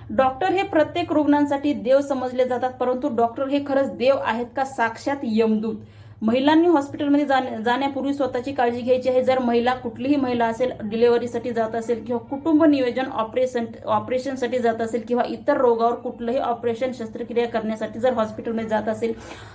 Doctor हे प्रत्येक रुग्णांसाठी देव समजले जातात, परंतु डॉक्टर हे खरंच देव आहेत का साक्षात यमदूत? महिलांनी हॉस्पिटलमध्ये जाण्यापूर्वी स्वतःची काळजी घ्यायची आहे. जर महिला कुठलीही महिला असेल, डिलिव्हरीसाठी जात असेल किंवा कुटुंब नियोजन ऑपरेशनसाठी जात असेल किंवा इतर रोगावर कुठलंही ऑपरेशन शस्त्रक्रिया करण्यासाठी जर हॉस्पिटलमध्ये जात असेल,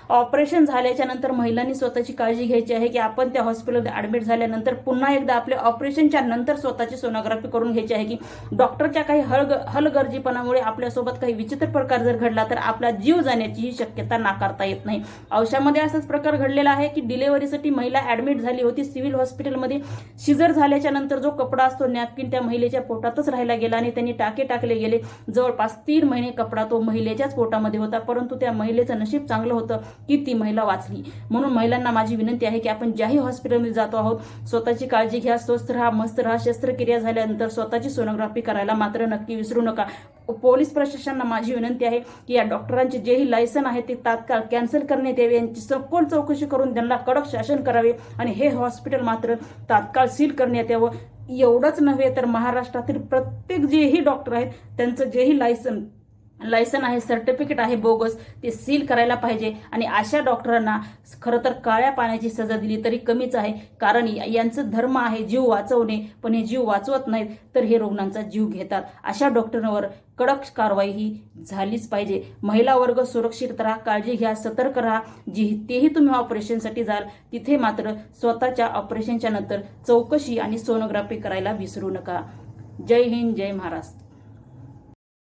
ऑपरेशन झाल्याच्या नंतर महिलांनी स्वतःची काळजी घ्यायची आहे की आपण त्या हॉस्पिटलमध्ये ऍडमिट झाल्यानंतर पुन्हा एकदा आपल्या ऑपरेशनच्या नंतर स्वतःची सोनोग्राफी करून घ्यायची आहे की डॉक्टरच्या काही हलगर्जीपणामुळे आपल्यासोबत काही विचित्र प्रकार जर घडला तर आपला जीव जाण्याची शक्यता नाकारता येत नाही. औषधामध्ये असाच प्रकार घडलेला आहे की डिलिव्हरीसाठी महिला ऍडमिट झाली होती सिव्हिल हॉस्पिटलमध्ये. सिजर झाल्याच्या नंतर जो कपडा असतो नॅपकिन त्या महिलेच्या पोटातच राहिला गेला आणि त्यांनी टाके टाकले गेले. जवळपास 3 महिने कपडा तो महिलेच्याच पोटामध्ये होता, परंतु त्या महिलेचं नशीब चांगलं होतं की ती महिला वाचली. म्हणून महिलांना माझी विनंती आहे की आपण ज्याही हॉस्पिटलमध्ये जातो आहोत स्वतःची काळजी घ्या, स्वस्थ राहा, मस्त राहा. शस्त्रक्रिया झाल्यानंतर स्वतःची सोनोग्राफी करायला मात्र नक्की विसरू नका. पोलीस प्रशासनाला माझी विनंती आहे की या डॉक्टरांचे जेही लायसन आहे ते तात्काळ कॅन्सल करण्यात यावे, यांची सखोल चौकशी करून त्यांना कडक शासन करावे आणि हे हॉस्पिटल मात्र तात्काळ सील करण्यात यावं. एवढंच नव्हे तर महाराष्ट्रातील प्रत्येक जेही डॉक्टर आहेत त्यांचं जेही लायसन आहे, सर्टिफिकेट आहे बोगस, ते सील करायला पाहिजे. आणि अशा डॉक्टरांना खरं तर काळ्या पाण्याची सजा दिली तरी कमीच आहे, कारण यांचं धर्म आहे जीव वाचवणे, पण हे जीव वाचवत नाहीत तर हे रुग्णांचा जीव घेतात. अशा डॉक्टरांवर कडक कारवाई ही झालीच पाहिजे. महिला वर्ग सुरक्षित राहा, काळजी घ्या, सतर्क राहा. तेही तुम्ही ऑपरेशनसाठी जाल तिथे मात्र स्वतःच्या ऑपरेशनच्या नंतर चौकशी आणि सोनोग्राफी करायला विसरू नका. जय हिंद, जय महाराष्ट्र.